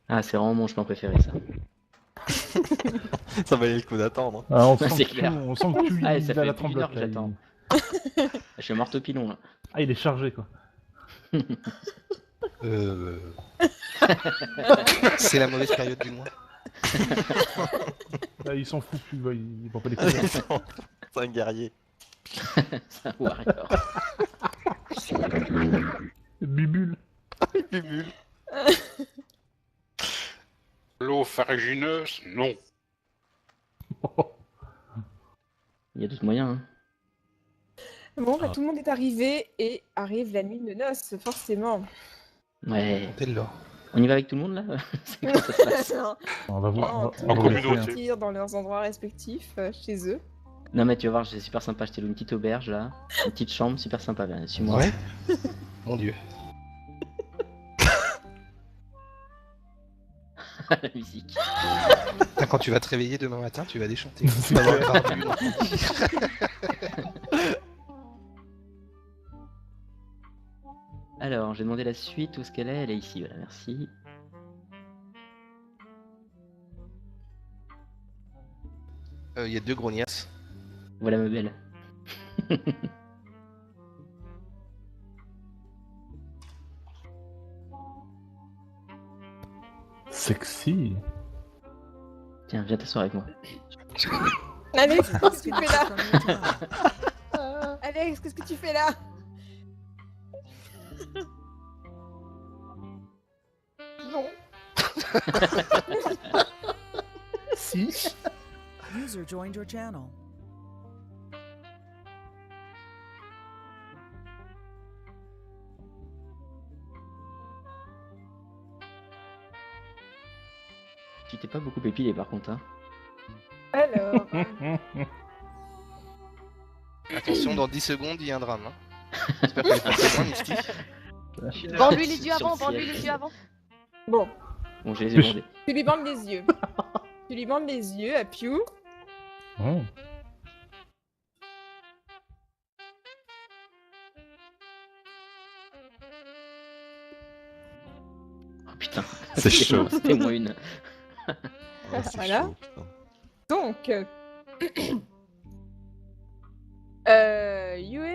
Ah, c'est vraiment mon chemin préféré, ça. Ça valait le coup d'attendre. Ah, on Ouais, sent c'est que tu, clair. on sent que tu Ah, il ça a fait la plus d'une heure tremblote que là. j'attends. Je suis mort au pilon, là. Ah, il est chargé quoi. C'est la mauvaise période du mois. Là, il s'en fout plus, il voit pas les couleurs. C'est un guerrier. C'est un warrior. Bubule. Bubule. L'eau farragineuse, non. Il y a d'autres moyens, hein. Bon, bah, tout le monde est arrivé et arrive la nuit de noces, forcément. Ouais. Telle-là. On y va avec tout le monde, là? C'est comment ça se passe? Non, On va voir. non, On tout va le En monde voir va communauté. partir dans leurs endroits respectifs, chez eux. Non, mais tu vas voir, c'est super sympa. Je t'ai loué une petite auberge, là. Une petite chambre, super sympa. Viens, suis-moi. Ouais. Mon dieu. La musique. Putain, quand tu vas te réveiller demain matin, tu vas déchanter. C'est Tu vas clair. avoir le barbu. Alors, j'ai demandé la suite. Où est-ce qu'elle est? Elle est ici, voilà, merci. Il y a 2 grognasses. Voilà ma belle. Sexy. Tiens, viens t'asseoir avec moi. Alex, qu'est-ce que tu fais là? Alex, qu'est-ce que tu fais là? Non. Si. User joined your channel. Tu t'es pas beaucoup épilé par contre, hein. Alors, Attention, dans 10 secondes, il y a un drame. Hein. J'espère que les loin, Misty. Vends-lui les yeux Sur le avant, vends-lui ciel. les yeux avant. bon, Bon, j'ai les yeux bandés. tu lui bandes les yeux. Tu lui bandes les yeux à Pew. Oh. Oh putain. C'est chaud. C'était moins une. Voilà. Donc, Yue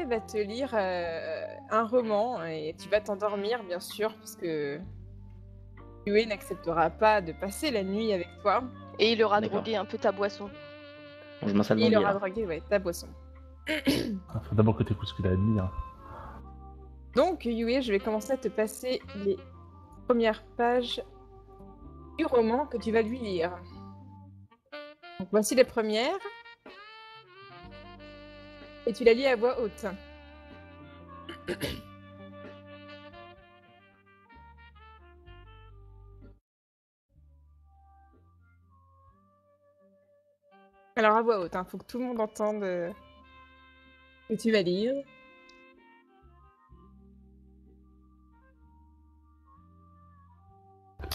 va te lire un roman et tu vas t'endormir, bien sûr, parce que Yue n'acceptera pas de passer la nuit avec toi. Et il aura D'accord. drogué un peu ta boisson. Bon, je m'installe Et dans il le lit, aura alors. drogué ta boisson. Faut d'abord que tu écoutes ce qu'il a à dire. Donc, Yue, je vais commencer à te passer les premières pages du roman que tu vas lui lire. Donc, voici les premières. Et tu la lis à voix haute. Alors, à voix haute, faut que tout le monde entende que tu vas lire.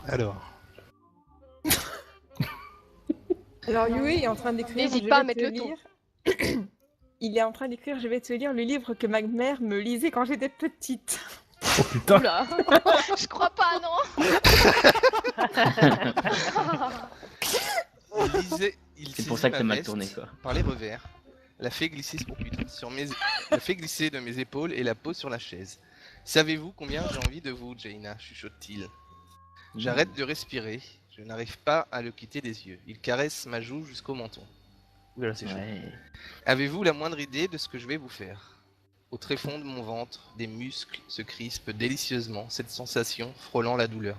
Alors, Alors, Yue est en train d'écrire. N'hésite je pas à vais mettre te le ton. lire. Il est en train d'écrire, je vais te lire le livre que ma mère me lisait quand j'étais petite. Oh putain. Oula. Je crois pas, non. C'est pour ça que t'as mal tourné, quoi. Par les revers, la fait glisser la fait glisser de mes épaules et la pose sur la chaise. Savez-vous combien j'ai envie de vous, Jaina, chuchote-t-il. J'arrête de respirer, je n'arrive pas à le quitter des yeux. Il caresse ma joue jusqu'au menton. Oulala, c'est chaud. Ouais. Avez-vous la moindre idée de ce que je vais vous faire? Au tréfonds de mon ventre, des muscles se crispent délicieusement, cette sensation frôlant la douleur.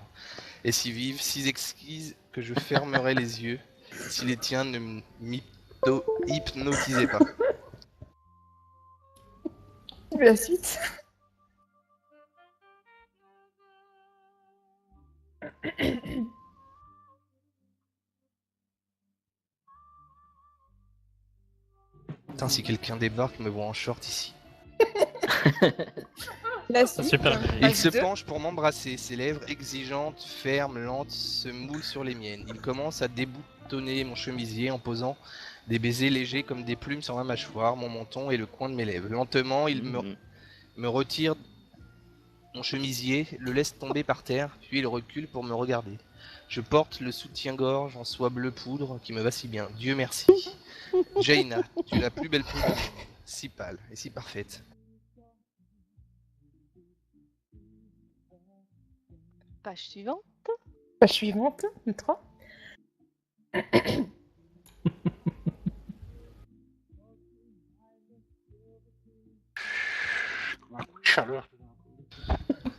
Est si vive, si exquise que je fermerai les yeux si les tiens ne m'hypnotisaient pas. La suite. Putain, si quelqu'un débarque, me voit en short ici. La suite. Super. Il se Page 2. penche pour m'embrasser, ses lèvres exigeantes, fermes, lentes, se moulent sur les miennes. Il commence à déboutonner mon chemisier en posant des baisers légers comme des plumes sur ma mâchoire, mon menton et le coin de mes lèvres. Lentement, il me retire mon chemisier, le laisse tomber par terre, puis il recule pour me regarder. Je porte le soutien-gorge en soie bleu poudre qui me va si bien. Dieu merci. Jaina, tu es la plus belle peau du monde. Si pâle et si parfaite. Page suivante. Page suivante, 3. Chaleur.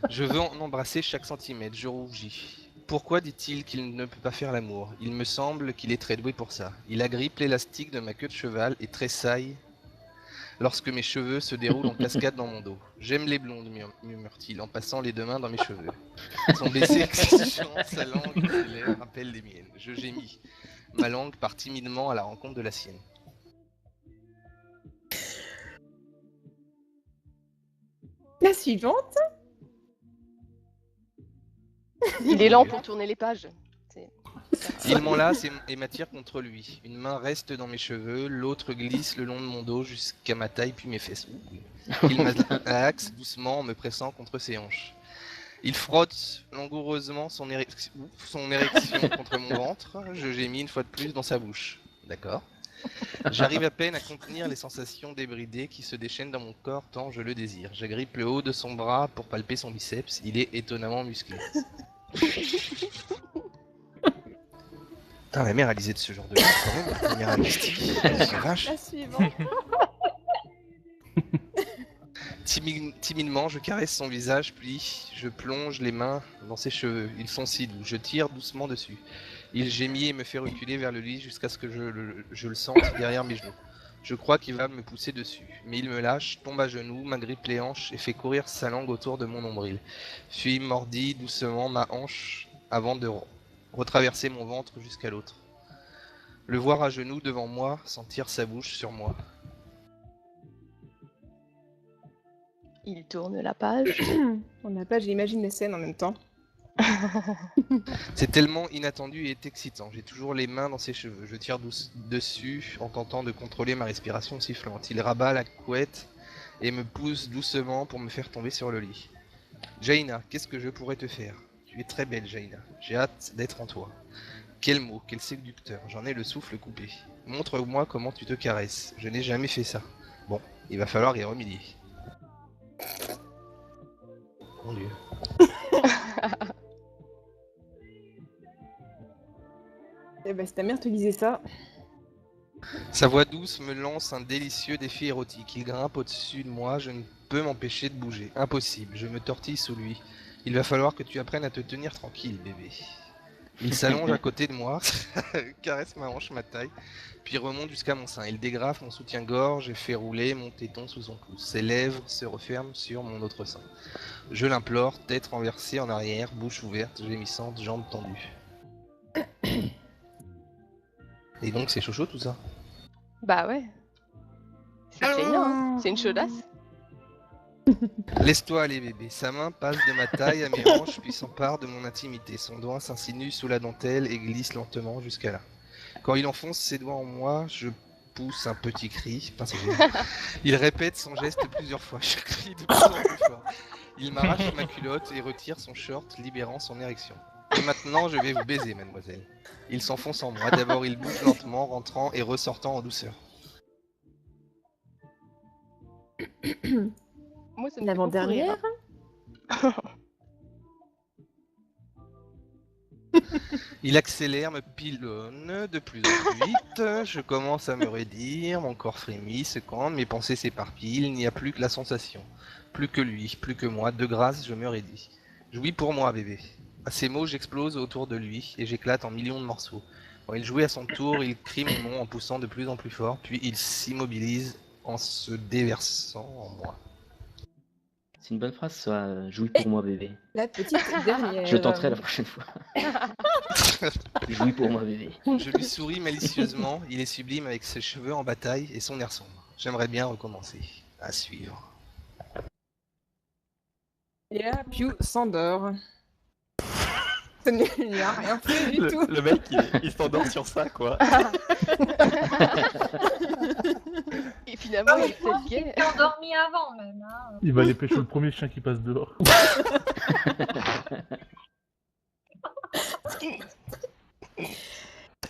Je veux en embrasser chaque centimètre, je rougis. Pourquoi dit-il qu'il ne peut pas faire l'amour? Il me semble qu'il est très doué pour ça. Il agrippe l'élastique de ma queue de cheval et tressaille lorsque mes cheveux se déroulent en cascade dans mon dos. J'aime les blondes, murmure-t-il en passant les deux mains dans mes cheveux. Son baiser exigeant, sa langue et ses lèvres rappellent les miennes. Je gémis. Ma langue part timidement à la rencontre de la sienne. La suivante. Il est lent pour tourner les pages. Il m'enlace et m'attire contre lui. Une main reste dans mes cheveux, l'autre glisse le long de mon dos jusqu'à ma taille puis mes fesses. Il m'axe doucement en me pressant contre ses hanches. Il frotte langoureusement son érection contre mon ventre. Je gémis une fois de plus dans sa bouche. D'accord. J'arrive à peine à contenir les sensations débridées qui se déchaînent dans mon corps tant je le désire. J'agrippe le haut de son bras pour palper son biceps. Il est étonnamment musclé. Putain, la mère, elle lisait de ce genre de choses quand même, la première amnistie. C'est vache. La suivante. Timidement, je caresse son visage, puis je plonge les mains dans ses cheveux. Ils sont si doux. Je tire doucement dessus. Il gémit et me fait reculer vers le lit jusqu'à ce que je le sente derrière mes genoux. Je crois qu'il va me pousser dessus, mais il me lâche, tombe à genoux, m'agrippe les hanches et fait courir sa langue autour de mon nombril. Puis mordit doucement ma hanche avant de retraverser mon ventre jusqu'à l'autre. Le voir à genoux devant moi, sentir sa bouche sur moi. Il tourne la page. On n'a pas, j'imagine les scènes en même temps. C'est tellement inattendu et excitant. J'ai toujours les mains dans ses cheveux. Je tire dessus en tentant de contrôler ma respiration sifflante. Il rabat la couette et me pousse doucement pour me faire tomber sur le lit. Jaina, qu'est-ce que je pourrais te faire? Tu es très belle, Jaina. J'ai hâte d'être en toi. Quel mot, quel séducteur. J'en ai le souffle coupé. Montre-moi comment tu te caresses. Je n'ai jamais fait ça. Bon, il va falloir y remédier. Mon Dieu. Eh ben, si ta mère te lisait ça. Sa voix douce me lance un délicieux défi érotique. Il grimpe au-dessus de moi, je ne peux m'empêcher de bouger. Impossible, je me tortille sous lui. Il va falloir que tu apprennes à te tenir tranquille, bébé. Il s'allonge à côté de moi, caresse ma hanche, ma taille, puis remonte jusqu'à mon sein. Il dégrafe mon soutien-gorge et fait rouler mon téton sous son pouce. Ses lèvres se referment sur mon autre sein. Je l'implore, tête renversée en arrière, bouche ouverte, gémissante, jambes tendues. Et donc c'est chaud tout ça? Bah ouais. C'est Jaina, hein. C'est une chaudasse. Laisse-toi aller bébé, sa main passe de ma taille à mes hanches puis s'empare de mon intimité. Son doigt s'insinue sous la dentelle et glisse lentement jusqu'à là. Quand il enfonce ses doigts en moi, je pousse un petit cri. Enfin, c'est génial. Il répète son geste plusieurs fois, je crie de plus en plus fort. Il m'arrache ma culotte et retire son short, libérant son érection. Et maintenant je vais vous baiser mademoiselle. Il s'enfonce en moi, d'abord il bouge lentement, rentrant et ressortant en douceur. Moi, ça me fait beaucoup L'avant-dernière. rire. Il accélère, me pilonne de plus en plus vite, je commence à me raidir, mon corps frémit, secouant, mes pensées s'éparpillent, il n'y a plus que la sensation. Plus que lui, plus que moi, de grâce je me raidis. Jouis pour moi bébé. À ces mots j'explose autour de lui et j'éclate en millions de morceaux. Quand il jouit à son tour, il crie mon nom en poussant de plus en plus fort, puis il s'immobilise en se déversant en moi. C'est une bonne phrase, ça. Jouis pour moi, bébé. La petite dernière. Je tenterai la prochaine fois. Jouis pour moi, bébé. Je lui souris malicieusement, il est sublime avec ses cheveux en bataille et son air sombre. J'aimerais bien recommencer. À suivre. Et là, Pew s'endort. Il n'y a rien fait du tout. Le mec, il s'endort sur ça, quoi. Et finalement, il est Je pense peut-être qu'il gay. s'est endormi avant même. Hein. Il va aller pêcher le premier chien qui passe dehors.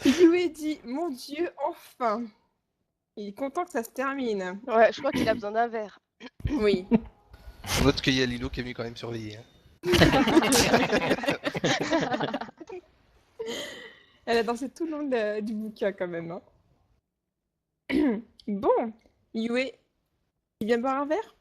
Yue dit mon Dieu, enfin. Il est content que ça se termine. Ouais, je crois qu'il a besoin d'un verre. Oui. On note qu'il y a Lilo qui est venu quand même surveiller. Hein. Elle a dansé tout le long du bouquin quand même. Hein. Bon, Yue, tu viens boire un verre?